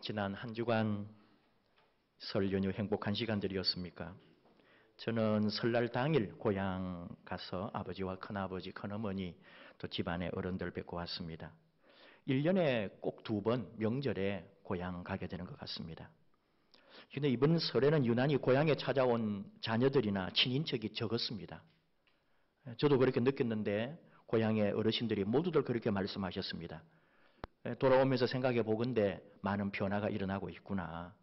지난 한 주간 설 연휴 행복한 시간들이었습니까? 저는 설날 당일 고향 가서 아버지와 큰아버지, 큰어머니 또 집안의 어른들 뵙고 왔습니다. 1년에 꼭 2번 명절에 고향 가게 되는 것 같습니다. 근데 이번 설에는 유난히 고향에 찾아온 자녀들이나 친인척이 적었습니다. 저도 그렇게 느꼈는데 고향의 어르신들이 모두들 그렇게 말씀하셨습니다. 돌아오면서 생각해 보건대 많은 변화가 일어나고 있구나.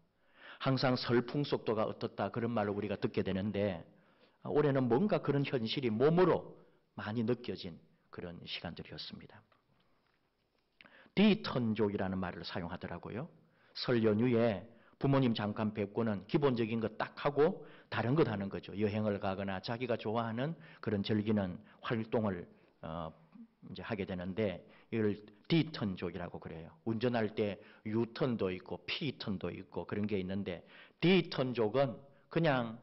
항상 설 풍속도가 어떻다 그런 말을 우리가 듣게 되는데 올해는 뭔가 그런 현실이 몸으로 많이 느껴진 그런 시간들이었습니다. 디턴족이라는 말을 사용하더라고요. 설 연휴에 부모님 잠깐 뵙고는 기본적인 것 딱 하고 다른 것 하는 거죠. 여행을 가거나 자기가 좋아하는 그런 즐기는 활동을 이제 하게 되는데 이걸 D턴족이라고 그래요. 운전할 때 U턴도 있고 P턴도 있고 그런 게 있는데 D턴족은 그냥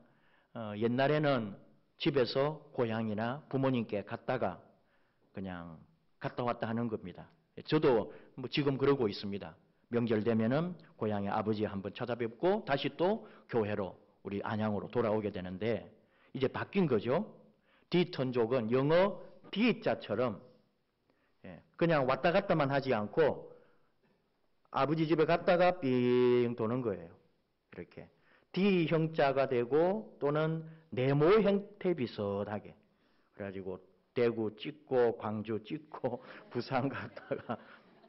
옛날에는 집에서 고향이나 부모님께 갔다가 그냥 갔다 왔다 하는 겁니다. 저도 뭐 지금 그러고 있습니다. 명절 되면은 고향에 아버지 한번 찾아뵙고 다시 또 교회로 우리 안양으로 돌아오게 되는데 이제 바뀐 거죠. D턴족은 영어 D자처럼 그냥 왔다 갔다만 하지 않고 아버지 집에 갔다가 삥 도는 거예요. 이렇게 D형자가 되고 또는 네모 형태 비슷하게 그래가지고 대구 찍고 광주 찍고 부산 갔다가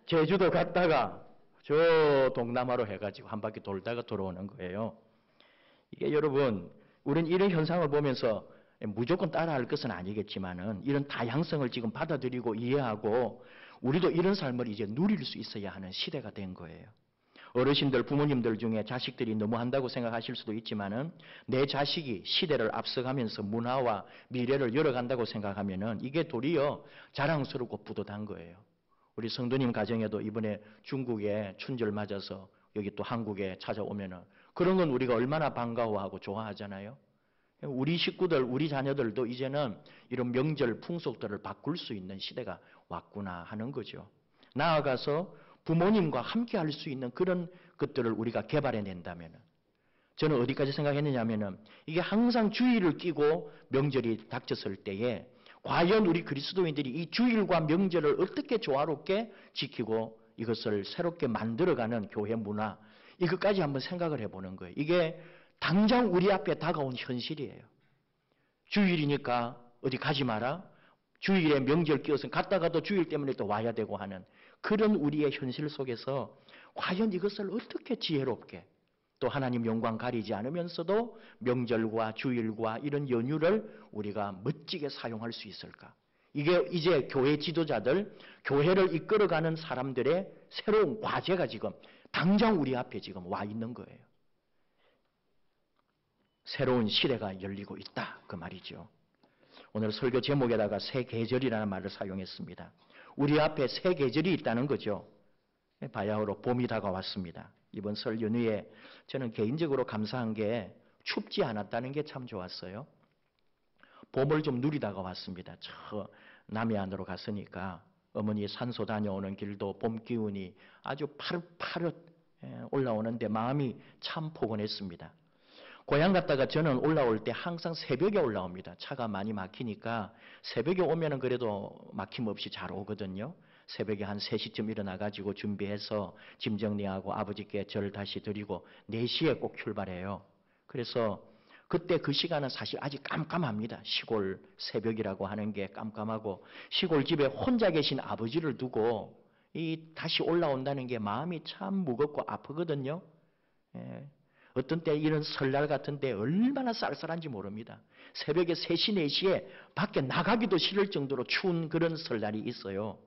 제주도 갔다가 저 동남아로 해가지고 한 바퀴 돌다가 돌아오는 거예요. 이게 여러분 우리는 이런 현상을 보면서 무조건 따라할 것은 아니겠지만은 이런 다양성을 지금 받아들이고 이해하고 우리도 이런 삶을 이제 누릴 수 있어야 하는 시대가 된 거예요. 어르신들, 부모님들 중에 자식들이 너무 한다고 생각하실 수도 있지만은 내 자식이 시대를 앞서가면서 문화와 미래를 열어간다고 생각하면은 이게 도리어 자랑스럽고 뿌듯한 거예요. 우리 성도님 가정에도 이번에 중국에 춘절 맞아서 여기 또 한국에 찾아오면은 그런 건 우리가 얼마나 반가워하고 좋아하잖아요. 우리 식구들, 우리 자녀들도 이제는 이런 명절 풍속들을 바꿀 수 있는 시대가 왔구나 하는 거죠. 나아가서 부모님과 함께 할 수 있는 그런 것들을 우리가 개발해낸다면 저는 어디까지 생각했느냐면은 이게 항상 주일을 끼고 명절이 닥쳤을 때에 과연 우리 그리스도인들이 이 주일과 명절을 어떻게 조화롭게 지키고 이것을 새롭게 만들어가는 교회 문화 이것까지 한번 생각을 해보는 거예요. 이게 당장 우리 앞에 다가온 현실이에요. 주일이니까 어디 가지 마라. 주일에 명절 끼어서 갔다가도 주일 때문에 또 와야 되고 하는 그런 우리의 현실 속에서 과연 이것을 어떻게 지혜롭게 또 하나님 영광 가리지 않으면서도 명절과 주일과 이런 연휴를 우리가 멋지게 사용할 수 있을까? 이게 이제 교회 지도자들, 교회를 이끌어가는 사람들의 새로운 과제가 지금 당장 우리 앞에 지금 와 있는 거예요. 새로운 시대가 열리고 있다. 그 말이죠. 오늘 설교 제목에다가 새 계절이라는 말을 사용했습니다. 우리 앞에 새 계절이 있다는 거죠. 바야흐로 봄이 다가왔습니다. 이번 설 연휴에 저는 개인적으로 감사한 게 춥지 않았다는 게 참 좋았어요. 봄을 좀 누리다가 왔습니다. 저 남해안으로 갔으니까 어머니 산소 다녀오는 길도 봄 기운이 아주 파릇파릇 올라오는데 마음이 참 포근했습니다. 고향 갔다가 저는 올라올 때 항상 새벽에 올라옵니다. 차가 많이 막히니까 새벽에 오면은 그래도 막힘 없이 잘 오거든요. 새벽에 한 3시쯤 일어나가지고 준비해서 짐 정리하고 아버지께 절 다시 드리고 4시에 꼭 출발해요. 그래서 그때 그 시간은 사실 아직 깜깜합니다. 시골 새벽이라고 하는 게 깜깜하고 시골 집에 혼자 계신 아버지를 두고 다시 올라온다는 게 마음이 참 무겁고 아프거든요. 어떤 때 이런 설날 같은 때 얼마나 쌀쌀한지 모릅니다. 새벽에 3시, 4시에 밖에 나가기도 싫을 정도로 추운 그런 설날이 있어요.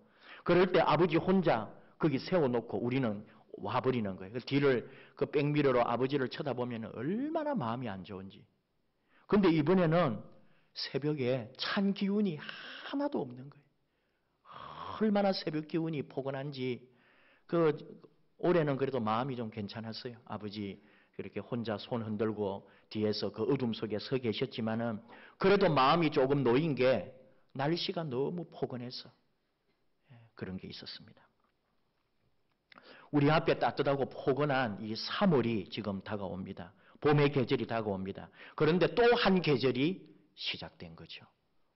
그럴 때 아버지 혼자 거기 세워놓고 우리는 와버리는 거예요. 뒤를 그 백미러로 아버지를 쳐다보면 얼마나 마음이 안 좋은지. 근데 이번에는 새벽에 찬 기운이 하나도 없는 거예요. 얼마나 새벽 기운이 포근한지. 올해는 그래도 마음이 좀 괜찮았어요. 아버지 그렇게 혼자 손 흔들고 뒤에서 그 어둠 속에 서 계셨지만은 그래도 마음이 조금 놓인 게 날씨가 너무 포근해서 그런 게 있었습니다. 우리 앞에 따뜻하고 포근한 이 3월이 지금 다가옵니다. 봄의 계절이 다가옵니다. 그런데 또 한 계절이 시작된 거죠.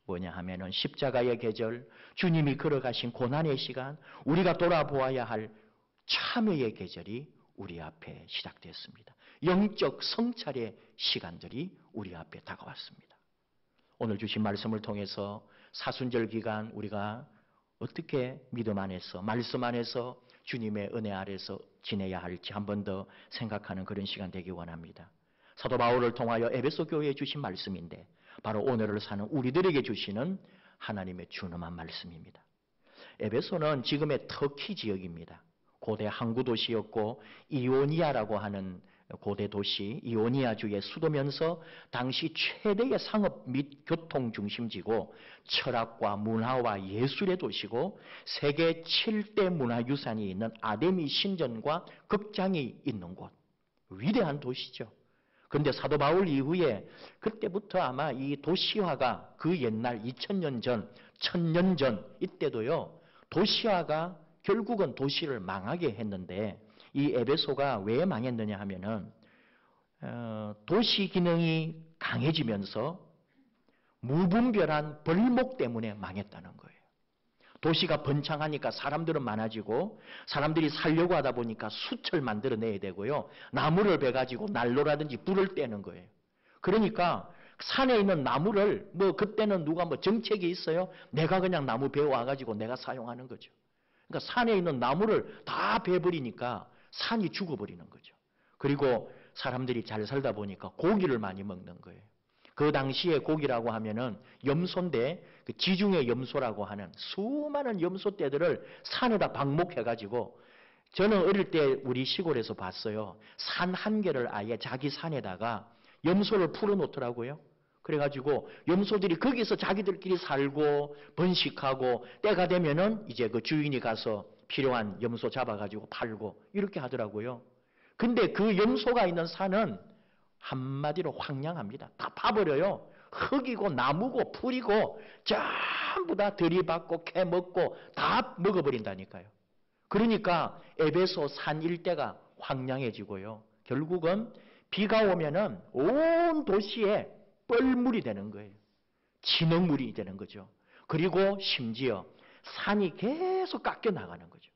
뭐냐 하면은 십자가의 계절, 주님이 걸어가신 고난의 시간, 우리가 돌아보아야 할 참회의 계절이 우리 앞에 시작됐습니다. 영적 성찰의 시간들이 우리 앞에 다가왔습니다. 오늘 주신 말씀을 통해서 사순절 기간 우리가 어떻게 믿음 안에서, 말씀 안에서 주님의 은혜 아래서 지내야 할지 한 번 더 생각하는 그런 시간 되기 원합니다. 사도 바울을 통하여 에베소 교회에 주신 말씀인데 바로 오늘을 사는 우리들에게 주시는 하나님의 준엄한 말씀입니다. 에베소는 지금의 터키 지역입니다. 고대 항구 도시였고 이오니아라고 하는 고대 도시 이오니아주의 수도면서 당시 최대의 상업 및 교통 중심지고 철학과 문화와 예술의 도시고 세계 7대 문화유산이 있는 아데미 신전과 극장이 있는 곳, 위대한 도시죠. 그런데 사도 바울 이후에 그때부터 아마 이 도시화가 그 옛날 2000년 전, 1000년 전 이때도요 도시화가 결국은 도시를 망하게 했는데 이 에베소가 왜 망했느냐 하면은 도시 기능이 강해지면서 무분별한 벌목 때문에 망했다는 거예요. 도시가 번창하니까 사람들은 많아지고 사람들이 살려고 하다 보니까 숯을 만들어내야 되고요. 나무를 베가지고 난로라든지 불을 떼는 거예요. 그러니까 산에 있는 나무를 그때는 누가 정책이 있어요? 내가 그냥 나무 베어와가지고 내가 사용하는 거죠. 그러니까 산에 있는 나무를 다 베버리니까 산이 죽어버리는 거죠. 그리고 사람들이 잘 살다 보니까 고기를 많이 먹는 거예요. 그 당시에 고기라고 하면은 염소인데 그 지중해 염소라고 하는 수많은 염소떼들을 산에다 방목해가지고 저는 어릴 때 우리 시골에서 봤어요. 산 한 개를 아예 자기 산에다가 염소를 풀어놓더라고요. 그래가지고 염소들이 거기서 자기들끼리 살고 번식하고 때가 되면은 이제 그 주인이 가서 필요한 염소 잡아가지고 팔고 이렇게 하더라고요. 근데 그 염소가 있는 산은 한마디로 황량합니다. 다 파버려요. 흙이고 나무고 풀이고 전부 다 들이받고 캐먹고 다 먹어버린다니까요. 그러니까 에베소 산 일대가 황량해지고요. 결국은 비가 오면은 온 도시에 뻘물이 되는 거예요. 진흙물이 되는 거죠. 그리고 심지어 산이 계속 깎여 나가는 거죠.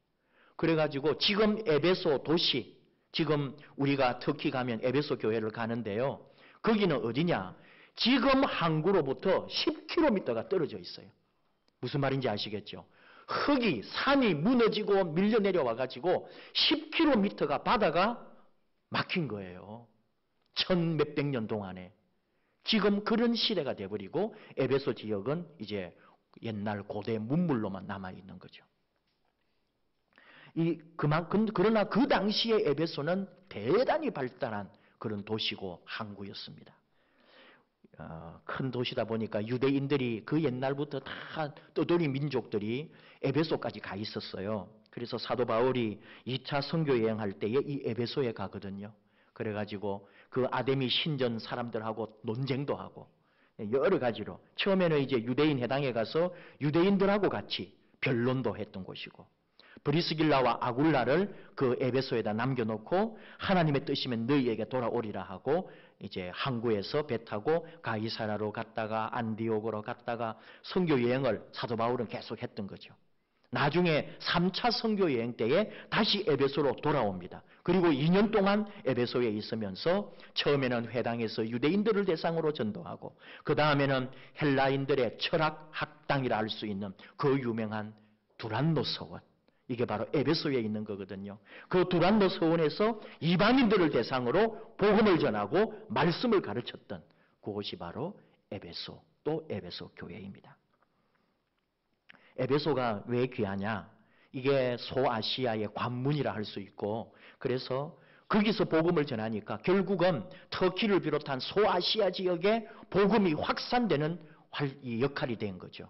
그래가지고 지금 에베소 도시, 지금 우리가 터키 가면 에베소 교회를 가는데요. 거기는 어디냐? 지금 항구로부터 10km가 떨어져 있어요. 무슨 말인지 아시겠죠? 흙이, 산이 무너지고 밀려 내려와가지고 10km가 바다가 막힌 거예요. 1000몇백 년 동안에. 지금 그런 시대가 돼버리고 에베소 지역은 이제 옛날 고대 문물로만 남아있는 거죠. 그러나 그 당시에 에베소는 대단히 발달한 그런 도시고 항구였습니다. 큰 도시다 보니까 유대인들이 그 옛날부터 다 떠돌이 민족들이 에베소까지 가 있었어요. 그래서 사도 바울이 2차 선교 여행할 때에 이 에베소에 가거든요. 그래가지고 그 아데미 신전 사람들하고 논쟁도 하고 여러 가지로 처음에는 이제 유대인 회당에 가서 유대인들하고 같이 변론도 했던 곳이고 브리스길라와 아굴라를 그 에베소에다 남겨놓고 하나님의 뜻이면 너희에게 돌아오리라 하고 이제 항구에서 배 타고 가이사라로 갔다가 안디옥으로 갔다가 선교 여행을 사도 바울은 계속 했던 거죠. 나중에 3차 선교 여행 때에 다시 에베소로 돌아옵니다. 그리고 2년 동안 에베소에 있으면서 처음에는 회당에서 유대인들을 대상으로 전도하고 그 다음에는 헬라인들의 철학 학당이라 할 수 있는 그 유명한 두란노 서원, 이게 바로 에베소에 있는 거거든요. 그 두란노 서원에서 이방인들을 대상으로 복음을 전하고 말씀을 가르쳤던 그곳이 바로 에베소, 또 에베소 교회입니다. 에베소가 왜 귀하냐? 이게 소아시아의 관문이라 할 수 있고 그래서 거기서 복음을 전하니까 결국은 터키를 비롯한 소아시아 지역에 복음이 확산되는 역할이 된 거죠.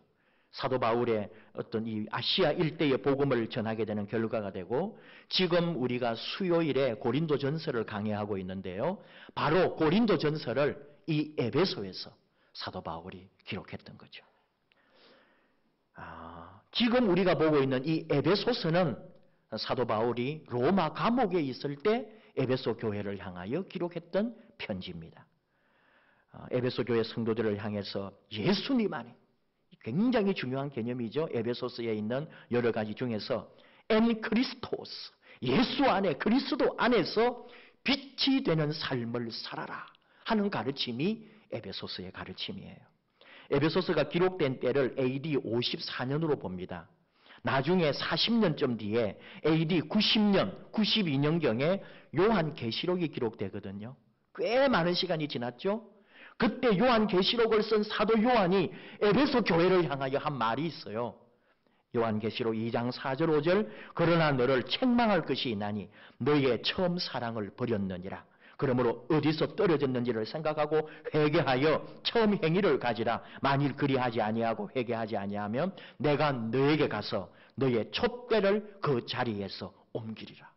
사도 바울의 어떤 이 아시아 일대의 복음을 전하게 되는 결과가 되고 지금 우리가 수요일에 고린도 전서를 강해하고 있는데요. 바로 고린도 전서를 이 에베소에서 사도 바울이 기록했던 거죠. 지금 우리가 보고 있는 이 에베소서는 사도 바울이 로마 감옥에 있을 때 에베소 교회를 향하여 기록했던 편지입니다. 에베소 교회 성도들을 향해서 예수님 안에, 굉장히 중요한 개념이죠. 에베소서에 있는 여러 가지 중에서 엔 크리스토스, 예수 안에, 그리스도 안에서 빛이 되는 삶을 살아라 하는 가르침이 에베소서의 가르침이에요. 에베소서가 기록된 때를 AD 54년으로 봅니다. 나중에 40년쯤 뒤에 AD 90년, 92년경에 요한계시록이 기록되거든요. 꽤 많은 시간이 지났죠. 그때 요한계시록을 쓴 사도 요한이 에베소 교회를 향하여 한 말이 있어요. 요한계시록 2장 4절 5절 그러나 너를 책망할 것이 있나니 너희의 처음 사랑을 버렸느니라. 그러므로 어디서 떨어졌는지를 생각하고 회개하여 처음 행위를 가지라. 만일 그리하지 아니하고 회개하지 아니하면 내가 너에게 가서 너의 촛대를 그 자리에서 옮기리라.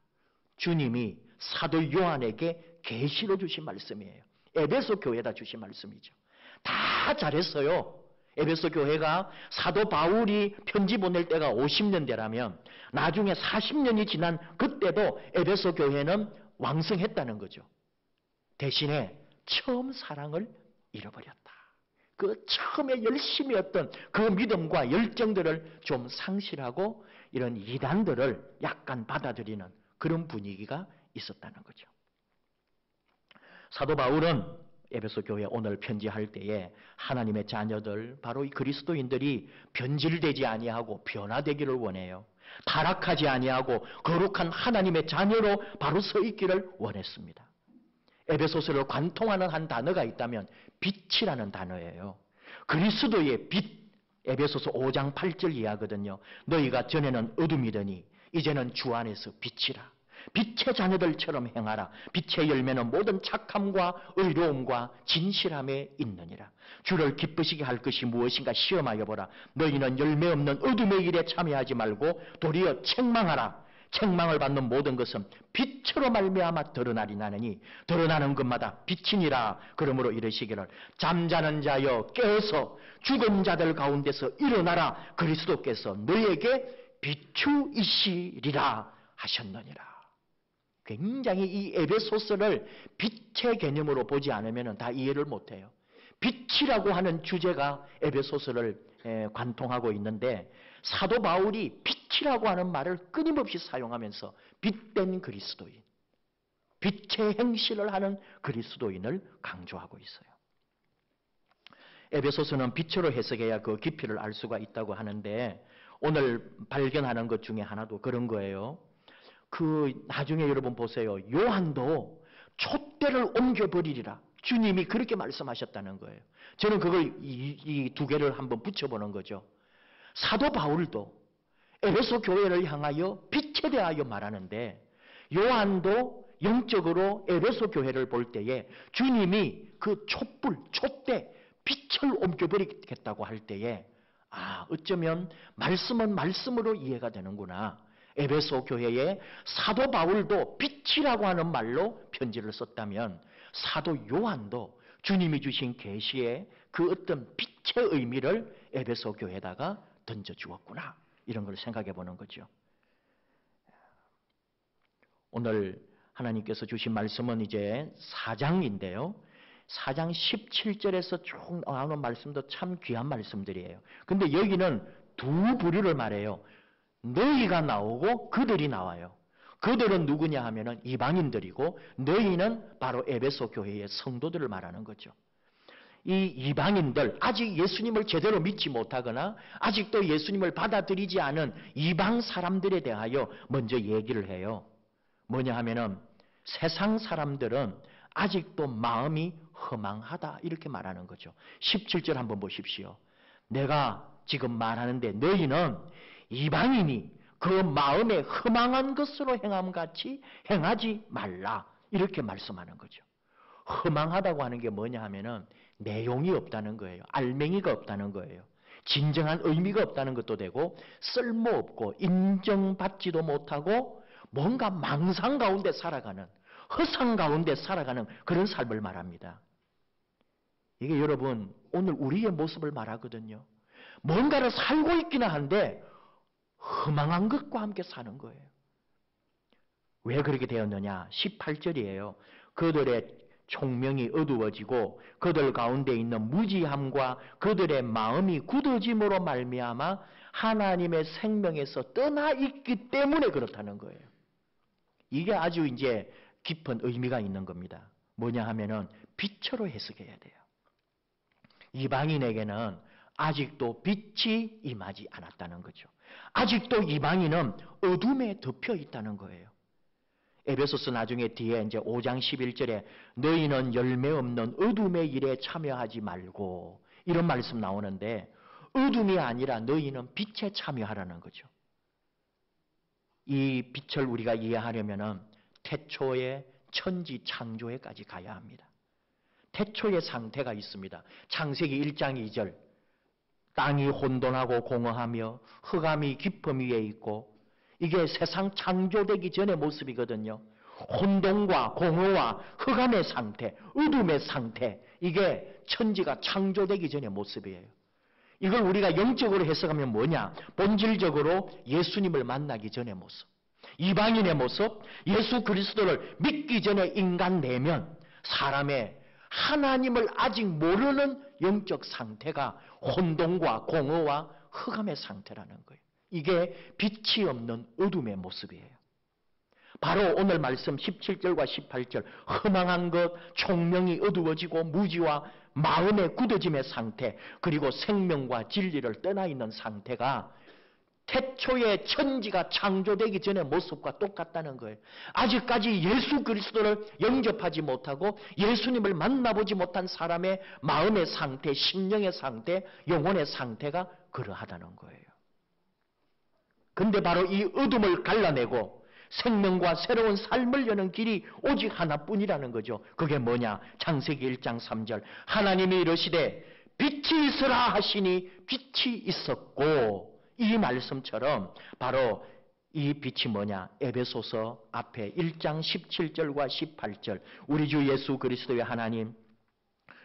주님이 사도 요한에게 계시로 주신 말씀이에요. 에베소 교회에다 주신 말씀이죠. 다 잘했어요. 에베소 교회가 사도 바울이 편지 보낼 때가 50년대라면 나중에 40년이 지난 그때도 에베소 교회는 왕성했다는 거죠. 대신에 처음 사랑을 잃어버렸다. 그 처음에 열심히 했던 그 믿음과 열정들을 좀 상실하고 이런 이단들을 약간 받아들이는 그런 분위기가 있었다는 거죠. 사도 바울은 에베소 교회 오늘 편지할 때에 하나님의 자녀들, 바로 이 그리스도인들이 변질되지 아니하고 변화되기를 원해요. 타락하지 아니하고 거룩한 하나님의 자녀로 바로 서 있기를 원했습니다. 에베소서를 관통하는 한 단어가 있다면 빛이라는 단어예요. 그리스도의 빛, 에베소서 5장 8절 이하거든요. 너희가 전에는 어둠이더니 이제는 주 안에서 빛이라. 빛의 자녀들처럼 행하라. 빛의 열매는 모든 착함과 의로움과 진실함에 있느니라. 주를 기쁘시게 할 것이 무엇인가 시험하여 보라. 너희는 열매 없는 어둠의 일에 참여하지 말고 도리어 책망하라. 책망을 받는 모든 것은 빛으로 말미암아 드러나리 나느니 드러나는 것마다 빛이니라. 그러므로 이르시기를 잠자는 자여 깨어서 죽은 자들 가운데서 일어나라. 그리스도께서 너희에게 비추이시리라 하셨느니라. 굉장히 이 에베소서를 빛의 개념으로 보지 않으면 다 이해를 못해요. 빛이라고 하는 주제가 에베소서를 관통하고 있는데 사도 바울이 빛이라고 하는 말을 끊임없이 사용하면서 빛된 그리스도인, 빛의 행실을 하는 그리스도인을 강조하고 있어요. 에베소서는 빛으로 해석해야 그 깊이를 알 수가 있다고 하는데 오늘 발견하는 것 중에 하나도 그런 거예요. 나중에 여러분 보세요. 요한도 촛대를 옮겨버리리라. 주님이 그렇게 말씀하셨다는 거예요. 저는 그걸 이 두 개를 한번 붙여보는 거죠. 사도 바울도 에베소 교회를 향하여 빛에 대하여 말하는데 요한도 영적으로 에베소 교회를 볼 때에 주님이 그 촛불, 촛대, 빛을 옮겨버리겠다고 할 때에 어쩌면 말씀은 말씀으로 이해가 되는구나. 에베소 교회에 사도 바울도 빛이라고 하는 말로 편지를 썼다면 사도 요한도 주님이 주신 계시의 그 어떤 빛의 의미를 에베소 교회에다가 던져주었구나. 이런 걸 생각해 보는 거죠. 오늘 하나님께서 주신 말씀은 이제 4장인데요. 4장 17절에서 쭉 나오는 말씀도 참 귀한 말씀들이에요. 근데 여기는 두 부류를 말해요. 너희가 나오고 그들이 나와요. 그들은 누구냐 하면은 이방인들이고 너희는 바로 에베소 교회의 성도들을 말하는 거죠. 이 이방인들, 아직 예수님을 제대로 믿지 못하거나 아직도 예수님을 받아들이지 않은 이방 사람들에 대하여 먼저 얘기를 해요. 뭐냐 하면은 세상 사람들은 아직도 마음이 허망하다 이렇게 말하는 거죠. 17절 한번 보십시오. 내가 지금 말하는데 너희는 이방인이 그 마음에 허망한 것으로 행함같이 행하지 말라 이렇게 말씀하는 거죠. 허망하다고 하는 게 뭐냐 하면은 내용이 없다는 거예요. 알맹이가 없다는 거예요. 진정한 의미가 없다는 것도 되고 쓸모없고 인정받지도 못하고 뭔가 망상 가운데 살아가는, 허상 가운데 살아가는 그런 삶을 말합니다. 이게 여러분 오늘 우리의 모습을 말하거든요. 뭔가를 살고 있기는 한데 허망한 것과 함께 사는 거예요. 왜 그렇게 되었느냐? 18절이에요. 그들의 총명이 어두워지고 그들 가운데 있는 무지함과 그들의 마음이 굳어짐으로 말미암아 하나님의 생명에서 떠나 있기 때문에 그렇다는 거예요. 이게 아주 이제 깊은 의미가 있는 겁니다. 뭐냐 하면은 빛으로 해석해야 돼요. 이방인에게는 아직도 빛이 임하지 않았다는 거죠. 아직도 이방인은 어둠에 덮여 있다는 거예요. 에베소서 나중에 뒤에 이제 5장 11절에 너희는 열매 없는 어둠의 일에 참여하지 말고 이런 말씀 나오는데 어둠이 아니라 너희는 빛에 참여하라는 거죠. 이 빛을 우리가 이해하려면은 태초의 천지 창조에까지 가야 합니다. 태초의 상태가 있습니다. 창세기 1장 2절 땅이 혼돈하고 공허하며 흑암이 깊음 위에 있고 이게 세상 창조되기 전의 모습이거든요. 혼돈과 공허와 흑암의 상태, 어둠의 상태, 이게 천지가 창조되기 전의 모습이에요. 이걸 우리가 영적으로 해석하면 뭐냐? 본질적으로 예수님을 만나기 전의 모습, 이방인의 모습, 예수 그리스도를 믿기 전에 인간 내면 사람의 하나님을 아직 모르는 영적 상태가 혼돈과 공허와 흑암의 상태라는 거예요. 이게 빛이 없는 어둠의 모습이에요. 바로 오늘 말씀 17절과 18절 허망한 것, 총명이 어두워지고 무지와 마음의 굳어짐의 상태, 그리고 생명과 진리를 떠나 있는 상태가 태초에 천지가 창조되기 전의 모습과 똑같다는 거예요. 아직까지 예수 그리스도를 영접하지 못하고 예수님을 만나보지 못한 사람의 마음의 상태, 심령의 상태, 영혼의 상태가 그러하다는 거예요. 근데 바로 이 어둠을 갈라내고 생명과 새로운 삶을 여는 길이 오직 하나뿐이라는 거죠. 그게 뭐냐? 창세기 1장 3절 하나님이 이르시되 빛이 있으라 하시니 빛이 있었고, 이 말씀처럼 바로 이 빛이 뭐냐? 에베소서 앞에 1장 17절과 18절 우리 주 예수 그리스도의 하나님,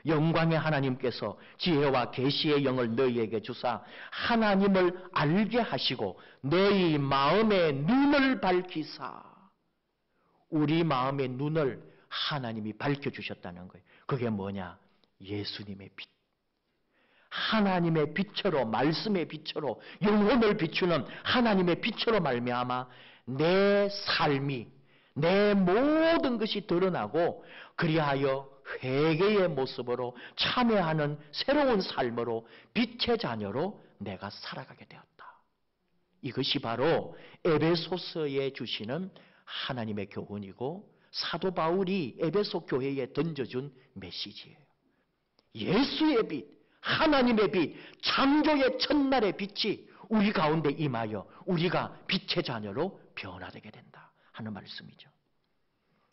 영광의 하나님께서 지혜와 계시의 영을 너희에게 주사 하나님을 알게 하시고 너희 마음의 눈을 밝히사, 우리 마음의 눈을 하나님이 밝혀주셨다는 거예요. 그게 뭐냐? 예수님의 빛. 하나님의 빛으로, 말씀의 빛으로, 영혼을 비추는 하나님의 빛으로 말미암아 내 삶이, 내 모든 것이 드러나고 그리하여 회개의 모습으로 참여하는 새로운 삶으로 빛의 자녀로 내가 살아가게 되었다. 이것이 바로 에베소서에 주시는 하나님의 교훈이고 사도 바울이 에베소 교회에 던져준 메시지예요. 예수의 빛, 하나님의 빛, 창조의 첫날의 빛이 우리 가운데 임하여 우리가 빛의 자녀로 변화되게 된다 하는 말씀이죠.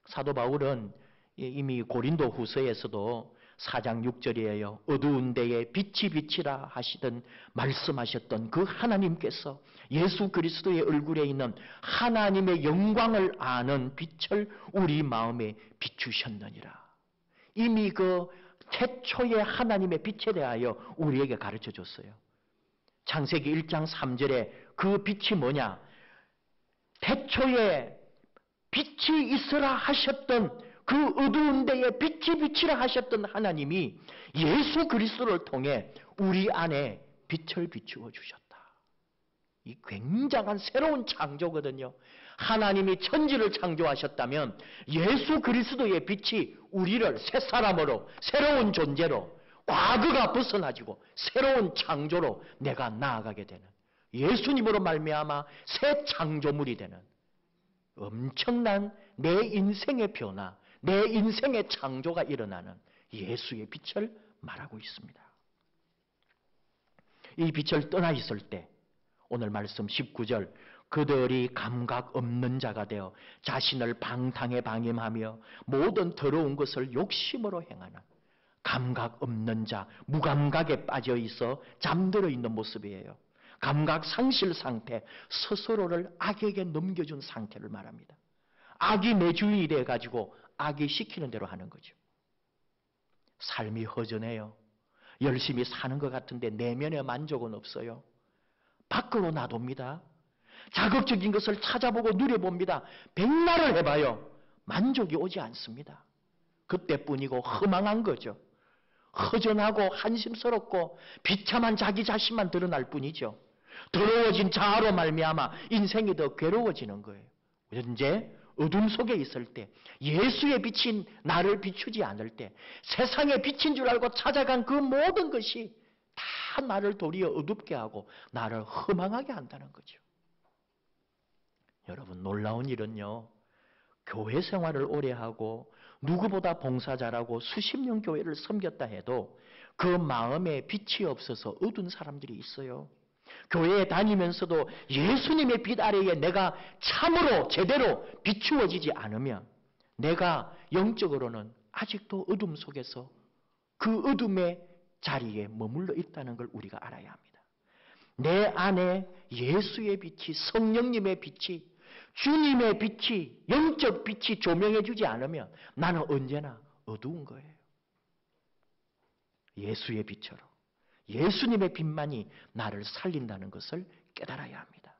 사도 바울은 이미 고린도 후서에서도 4장 6절이에요. 어두운 데에 빛이 비치라 하시던 말씀하셨던 그 하나님께서 예수 그리스도의 얼굴에 있는 하나님의 영광을 아는 빛을 우리 마음에 비추셨느니라. 이미 그 태초의 하나님의 빛에 대하여 우리에게 가르쳐 줬어요. 창세기 1장 3절에 그 빛이 뭐냐? 태초에 빛이 있으라 하셨던 그 어두운 데에 빛이 비치라 하셨던 하나님이 예수 그리스도를 통해 우리 안에 빛을 비추어 주셨다. 이 굉장한 새로운 창조거든요. 하나님이 천지를 창조하셨다면 예수 그리스도의 빛이 우리를 새 사람으로, 새로운 존재로, 과거가 벗어나지고 새로운 창조로 내가 나아가게 되는, 예수님으로 말미암아 새 창조물이 되는 엄청난 내 인생의 변화, 내 인생의 창조가 일어나는 예수의 빛을 말하고 있습니다. 이 빛을 떠나 있을 때 오늘 말씀 19절 그들이 감각 없는 자가 되어 자신을 방탕에 방임하며 모든 더러운 것을 욕심으로 행하는 감각 없는 자, 무감각에 빠져 있어 잠들어 있는 모습이에요. 감각 상실 상태, 스스로를 악에게 넘겨준 상태를 말합니다. 악이 내 주인이 돼가지고 악이 시키는 대로 하는 거죠. 삶이 허전해요. 열심히 사는 것 같은데 내면의 만족은 없어요. 밖으로 놔둡니다. 자극적인 것을 찾아보고 누려봅니다. 백날을 해봐요. 만족이 오지 않습니다. 그때뿐이고 허망한 거죠. 허전하고 한심스럽고 비참한 자기 자신만 드러날 뿐이죠. 더러워진 자아로 말미암아 인생이 더 괴로워지는 거예요. 언제? 어둠 속에 있을 때, 예수의 빛이 나를 비추지 않을 때, 세상의 빛인 줄 알고 찾아간 그 모든 것이 다 나를 도리어 어둡게 하고 나를 허망하게 한다는 거죠. 여러분, 놀라운 일은요, 교회 생활을 오래 하고 누구보다 봉사 잘하고 수십 년 교회를 섬겼다 해도 그 마음에 빛이 없어서 어두운 사람들이 있어요. 교회에 다니면서도 예수님의 빛 아래에 내가 참으로 제대로 비추어지지 않으면 내가 영적으로는 아직도 어둠 속에서 그 어둠의 자리에 머물러 있다는 걸 우리가 알아야 합니다. 내 안에 예수의 빛이, 성령님의 빛이, 주님의 빛이, 영적 빛이 조명해 주지 않으면 나는 언제나 어두운 거예요. 예수의 빛처럼 예수님의 빛만이 나를 살린다는 것을 깨달아야 합니다.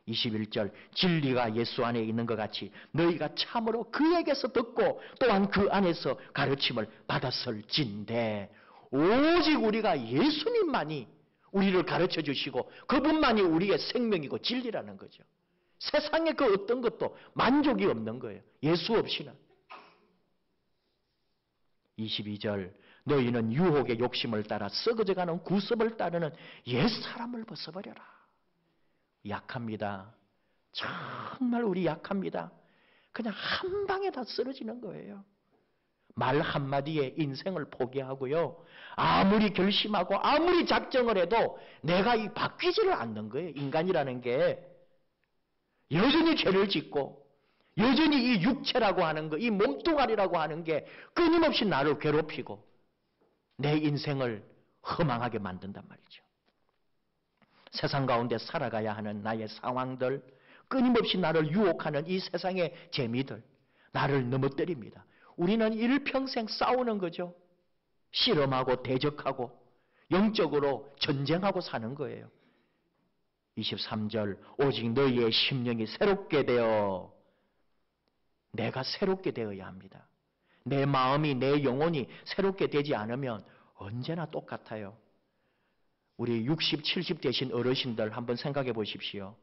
21절, 진리가 예수 안에 있는 것 같이 너희가 참으로 그에게서 듣고 또한 그 안에서 가르침을 받았을진대. 오직 우리가 예수님만이 우리를 가르쳐 주시고 그분만이 우리의 생명이고 진리라는 거죠. 세상의 그 어떤 것도 만족이 없는 거예요. 예수 없이는. 22절, 너희는 유혹의 욕심을 따라 썩어져가는 구습을 따르는 옛사람을 벗어버려라. 약합니다. 정말 우리 약합니다. 그냥 한 방에 다 쓰러지는 거예요. 말 한마디에 인생을 포기하고요. 아무리 결심하고 아무리 작정을 해도 내가 이 바뀌지를 않는 거예요. 인간이라는 게 여전히 죄를 짓고 여전히 이 육체라고 하는 거, 이 몸뚱아리라고 하는 게 끊임없이 나를 괴롭히고 내 인생을 허망하게 만든단 말이죠. 세상 가운데 살아가야 하는 나의 상황들, 끊임없이 나를 유혹하는 이 세상의 재미들, 나를 넘어뜨립니다. 우리는 일평생 싸우는 거죠. 씨름하고 대적하고 영적으로 전쟁하고 사는 거예요. 23절, 오직 너희의 심령이 새롭게 되어, 내가 새롭게 되어야 합니다. 내 마음이, 내 영혼이 새롭게 되지 않으면 언제나 똑같아요. 우리 60, 70 되신 어르신들 한번 생각해 보십시오.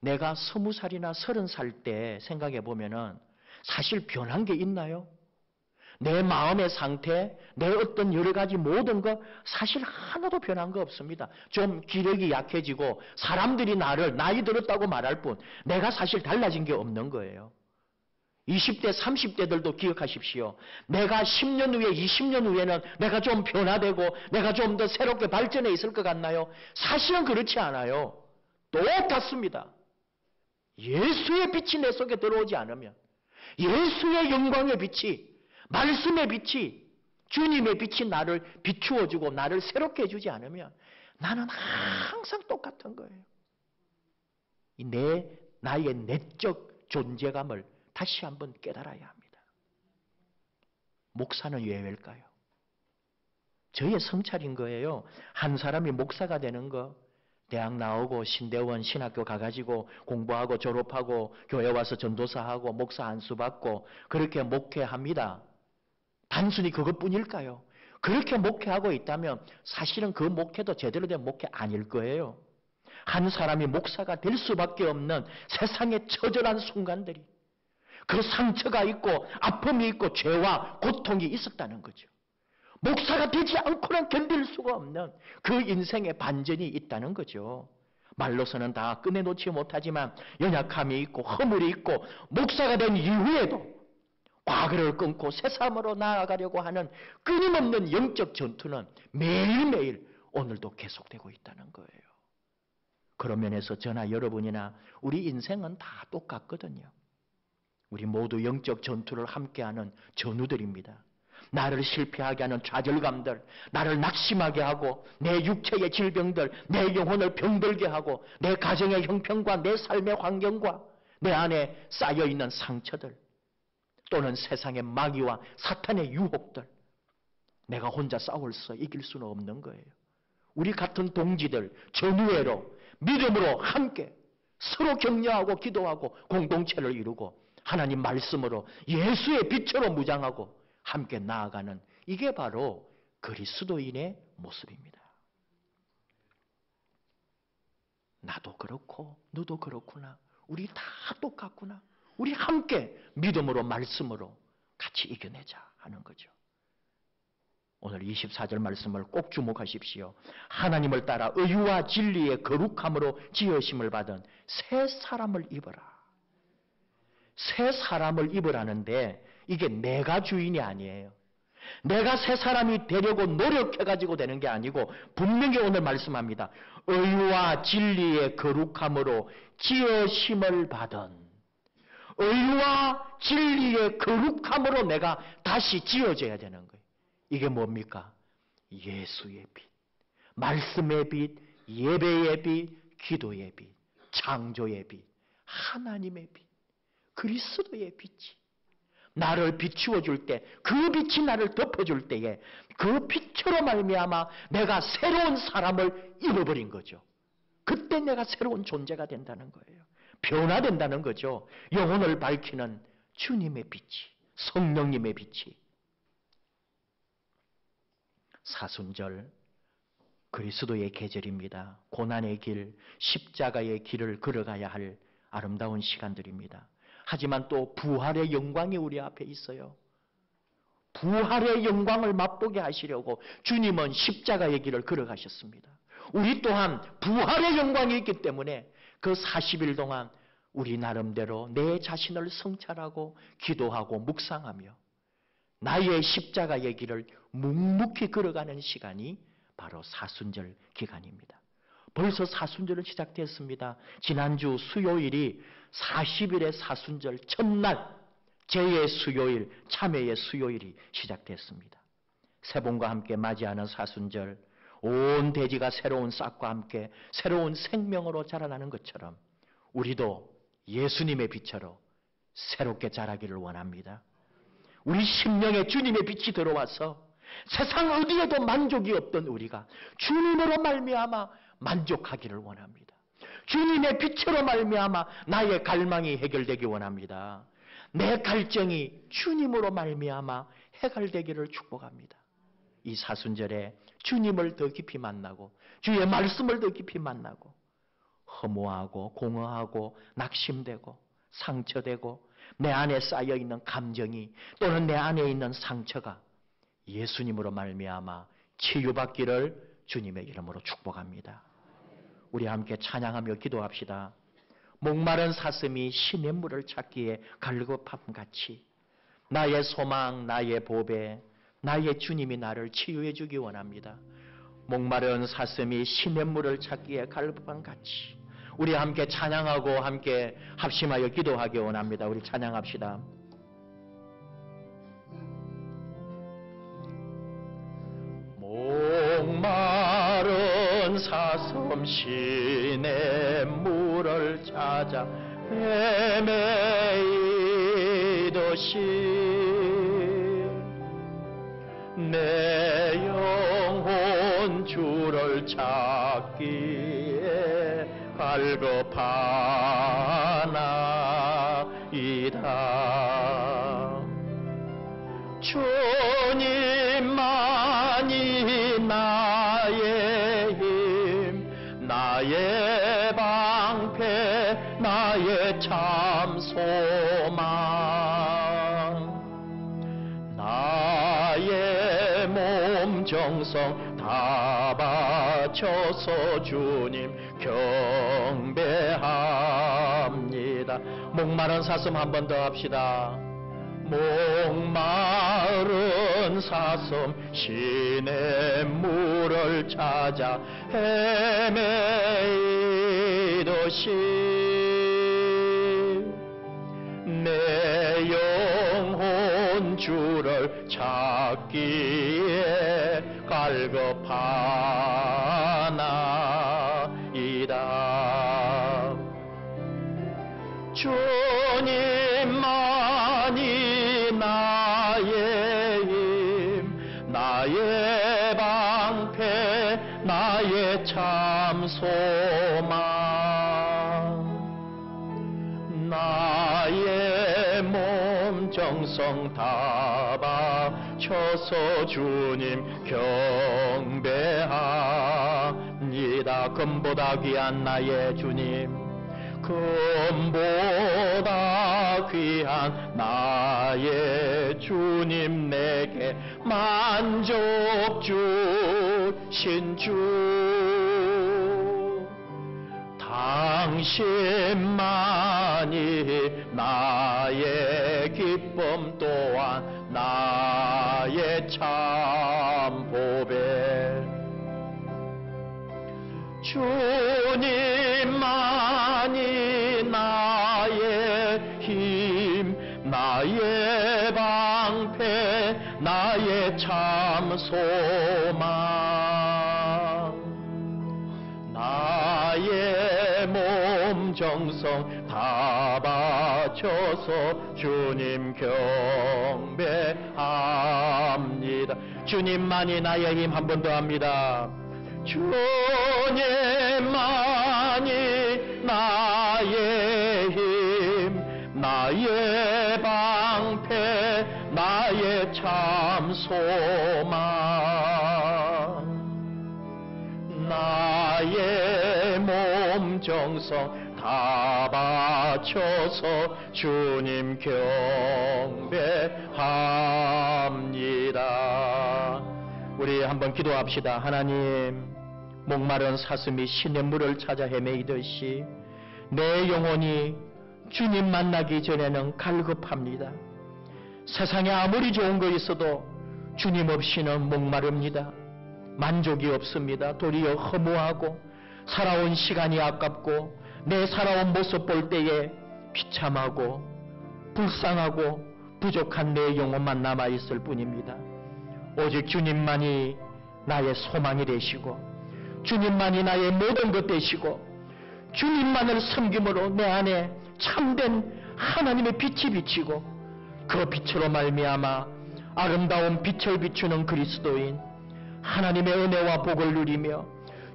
내가 20살이나 30살 때 생각해 보면은 사실 변한 게 있나요? 내 마음의 상태, 내 어떤 여러 가지 모든 것 사실 하나도 변한 거 없습니다. 좀 기력이 약해지고 사람들이 나를 나이 들었다고 말할 뿐 내가 사실 달라진 게 없는 거예요. 20대, 30대들도 기억하십시오. 내가 10년 후에, 20년 후에는 내가 좀 변화되고 내가 좀 더 새롭게 발전해 있을 것 같나요? 사실은 그렇지 않아요. 똑같습니다. 예수의 빛이 내 속에 들어오지 않으면, 예수의 영광의 빛이, 말씀의 빛이, 주님의 빛이 나를 비추어주고 나를 새롭게 해주지 않으면 나는 항상 똑같은 거예요. 나의 내적 존재감을 다시 한번 깨달아야 합니다. 목사는 왜 왜일까요? 저의 성찰인 거예요. 한 사람이 목사가 되는 거, 대학 나오고 신대원 신학교 가가지고 공부하고 졸업하고 교회 와서 전도사하고 목사 안수 받고 그렇게 목회합니다. 단순히 그것뿐일까요? 그렇게 목회하고 있다면 사실은 그 목회도 제대로 된 목회 아닐 거예요. 한 사람이 목사가 될 수밖에 없는 세상의 처절한 순간들이, 그 상처가 있고 아픔이 있고 죄와 고통이 있었다는 거죠. 목사가 되지 않고는 견딜 수가 없는 그 인생의 반전이 있다는 거죠. 말로서는 다 꺼내놓지 못하지만 연약함이 있고 허물이 있고 목사가 된 이후에도 과거를 끊고 새삼으로 나아가려고 하는 끊임없는 영적 전투는 매일매일 오늘도 계속되고 있다는 거예요. 그런 면에서 저나 여러분이나 우리 인생은 다 똑같거든요. 우리 모두 영적 전투를 함께하는 전우들입니다. 나를 실패하게 하는 좌절감들, 나를 낙심하게 하고 내 육체의 질병들, 내 영혼을 병들게 하고 내 가정의 형편과 내 삶의 환경과 내 안에 쌓여있는 상처들, 또는 세상의 마귀와 사탄의 유혹들, 내가 혼자 싸워서 이길 수는 없는 거예요. 우리 같은 동지들 전우회로 믿음으로 함께 서로 격려하고 기도하고 공동체를 이루고 하나님 말씀으로 예수의 빛으로 무장하고 함께 나아가는, 이게 바로 그리스도인의 모습입니다. 나도 그렇고 너도 그렇구나. 우리 다 똑같구나. 우리 함께 믿음으로 말씀으로 같이 이겨내자 하는 거죠. 오늘 24절 말씀을 꼭 주목하십시오. 하나님을 따라 의와 진리의 거룩함으로 지으심을 받은 새 사람을 입어라. 새 사람을 입으라는데 이게 내가 주인이 아니에요. 내가 새 사람이 되려고 노력해가지고 되는 게 아니고 분명히 오늘 말씀합니다. 의와 진리의 거룩함으로 지으심을 받은, 의와 진리의 거룩함으로 내가 다시 지어져야 되는 거예요. 이게 뭡니까? 예수의 빛, 말씀의 빛, 예배의 빛, 기도의 빛, 창조의 빛, 하나님의 빛, 그리스도의 빛이 나를 비추어 줄 때, 그 빛이 나를 덮어줄 때에 그 빛으로 말미암아 내가 새로운 사람을 입어버린 거죠. 그때 내가 새로운 존재가 된다는 거예요. 변화된다는 거죠. 영혼을 밝히는 주님의 빛이, 성령님의 빛이. 사순절, 그리스도의 계절입니다. 고난의 길, 십자가의 길을 걸어가야 할 아름다운 시간들입니다. 하지만 또 부활의 영광이 우리 앞에 있어요. 부활의 영광을 맛보게 하시려고 주님은 십자가의 길을 걸어가셨습니다. 우리 또한 부활의 영광이 있기 때문에 그 40일 동안 우리 나름대로 내 자신을 성찰하고 기도하고 묵상하며 나의 십자가의 길을 묵묵히 걸어가는 시간이 바로 사순절 기간입니다. 벌써 사순절은 시작됐습니다. 지난주 수요일이 40일의 사순절 첫날, 제의 수요일, 참회의 수요일이 시작됐습니다. 새봄과 함께 맞이하는 사순절, 온 대지가 새로운 싹과 함께 새로운 생명으로 자라나는 것처럼 우리도 예수님의 빛으로 새롭게 자라기를 원합니다. 우리 심령에 주님의 빛이 들어와서 세상 어디에도 만족이 없던 우리가 주님으로 말미암아 만족하기를 원합니다. 주님의 빛으로 말미암아 나의 갈망이 해결되기 원합니다. 내 갈증이 주님으로 말미암아 해결되기를 축복합니다. 이 사순절에 주님을 더 깊이 만나고 주의 말씀을 더 깊이 만나고 허무하고 공허하고 낙심되고 상처되고 내 안에 쌓여있는 감정이 또는 내 안에 있는 상처가 예수님으로 말미암아 치유받기를 주님의 이름으로 축복합니다. 우리 함께 찬양하며 기도합시다. 목마른 사슴이 신의 물을 찾기에 갈급함같이 나의 소망, 나의 보배, 나의 주님이 나를 치유해 주기 원합니다. 목마른 사슴이 신의 물을 찾기에 갈급함같이 우리 함께 찬양하고 함께 합심하여 기도하기 원합니다. 우리 찬양합시다. 목마른 사슴 신의 물을 찾아 헤매이듯이 내 영혼 주를 찾기에 갈급하나이다. 주님만이 나의 힘, 나의 방패, 나의 참 소망, 나의 몸 정성 다 바쳐서 주님 경배합니다. 목마른 사슴 한 번 더 합시다. 목마른 사슴 신의 물을 찾아 헤매이듯이 내 영혼 주를 찾기에 갈급하나이다. 주님만이 나의 힘, 나의 방패, 나의 참 소망, 정성 다 바쳐서 주님 경배합니다. 금보다 귀한 나의 주님, 금보다 귀한 나의 주님, 내게 만족 주신 주, 당신만이 나의 기쁨 또한 나의 참 보배. 주님만이 나의 힘, 나의 방패, 나의 참 소망, 나의 몸 정성 다 바쳐서 주님 경배합니다. 주님만이 나의 힘. 한 번 더 합니다. 주님만이 나의 힘, 나의 방패, 나의 참 소망, 나의 몸 정성 다 바쳐서 주님 경배합니다. 우리 한번 기도합시다. 하나님, 목마른 사슴이 시냇물을 찾아 헤매이듯이 내 영혼이 주님 만나기 전에는 갈급합니다. 세상에 아무리 좋은 거 있어도 주님 없이는 목마릅니다. 만족이 없습니다. 도리어 허무하고 살아온 시간이 아깝고 내 살아온 모습 볼 때에 비참하고 불쌍하고 부족한 내 영혼만 남아있을 뿐입니다. 오직 주님만이 나의 소망이 되시고 주님만이 나의 모든 것 되시고 주님만을 섬김으로 내 안에 참된 하나님의 빛이 비치고 그 빛으로 말미암아 아름다운 빛을 비추는 그리스도인 하나님의 은혜와 복을 누리며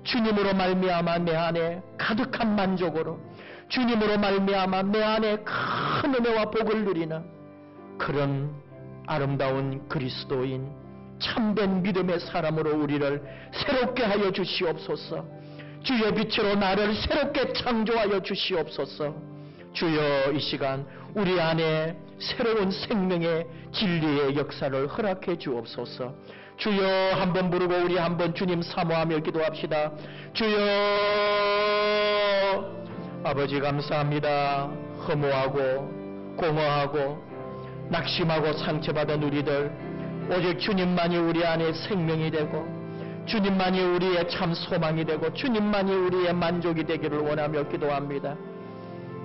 주님으로 말미암아 내 안에 가득한 만족으로 주님으로 말미암아 내 안에 큰 은혜와 복을 누리는 그런 아름다운 그리스도인 참된 믿음의 사람으로 우리를 새롭게 하여 주시옵소서. 주의 빛으로 나를 새롭게 창조하여 주시옵소서. 주여, 이 시간 우리 안에 새로운 생명의 진리의 역사를 허락해 주옵소서. 주여, 한번 부르고 우리 한번 주님 사모하며 기도합시다. 주여, 아버지 감사합니다. 허무하고 공허하고 낙심하고 상처받은 우리들, 오직 주님만이 우리 안에 생명이 되고 주님만이 우리의 참 소망이 되고 주님만이 우리의 만족이 되기를 원하며 기도합니다.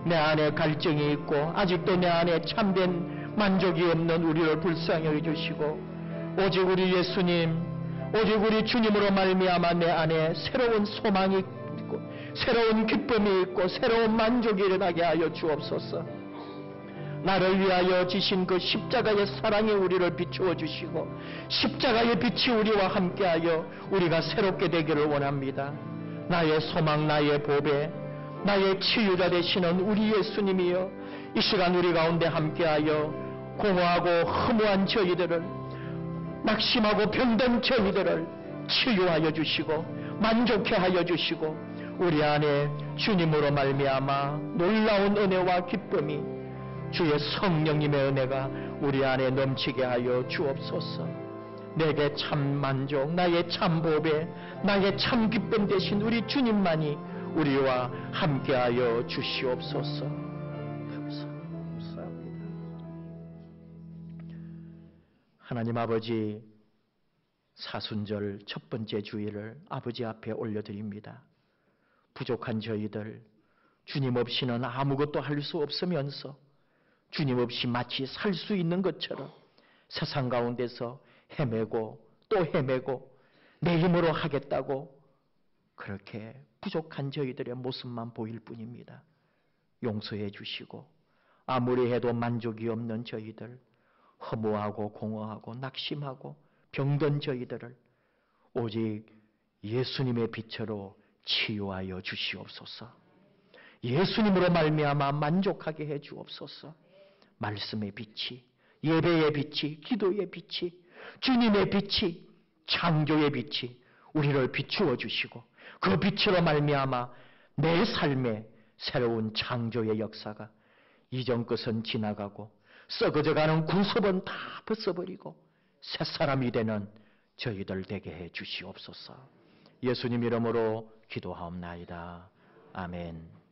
내 안에 갈증이 있고 아직도 내 안에 참된 만족이 없는 우리를 불쌍히 해주시고 오직 우리 예수님, 오직 우리 주님으로 말미암아 내 안에 새로운 소망이 있고 새로운 기쁨이 있고 새로운 만족이 일어나게 하여 주옵소서. 나를 위하여 지신 그 십자가의 사랑이 우리를 비추어 주시고 십자가의 빛이 우리와 함께하여 우리가 새롭게 되기를 원합니다. 나의 소망, 나의 보배, 나의 치유자 되시는 우리 예수님이여, 이 시간 우리 가운데 함께하여 공허하고 허무한 저희들을, 낙심하고 병든 저희들을 치유하여 주시고 만족해 하여 주시고 우리 안에 주님으로 말미암아 놀라운 은혜와 기쁨이, 주의 성령님의 은혜가 우리 안에 넘치게 하여 주옵소서. 내게 참 만족, 나의 참 보배, 나의 참 기쁨 되신 우리 주님만이 우리와 함께하여 주시옵소서. 감사합니다. 하나님 아버지, 사순절 첫 번째 주일을 아버지 앞에 올려드립니다. 부족한 저희들, 주님 없이는 아무것도 할 수 없으면서 주님 없이 마치 살 수 있는 것처럼 세상 가운데서 헤매고 또 헤매고 내 힘으로 하겠다고 그렇게 부족한 저희들의 모습만 보일 뿐입니다. 용서해 주시고 아무리 해도 만족이 없는 저희들, 허무하고 공허하고 낙심하고 병든 저희들을 오직 예수님의 빛으로 치유하여 주시옵소서. 예수님으로 말미암아 만족하게 해 주옵소서. 말씀의 빛이, 예배의 빛이, 기도의 빛이, 주님의 빛이, 창조의 빛이 우리를 비추어 주시고 그 빛으로 말미암아 내 삶에 새로운 창조의 역사가 이전 것은 지나가고 썩어져가는 구습은 다 벗어버리고 새사람이 되는 저희들 되게 해 주시옵소서. 예수님 이름으로 기도하옵나이다. 아멘.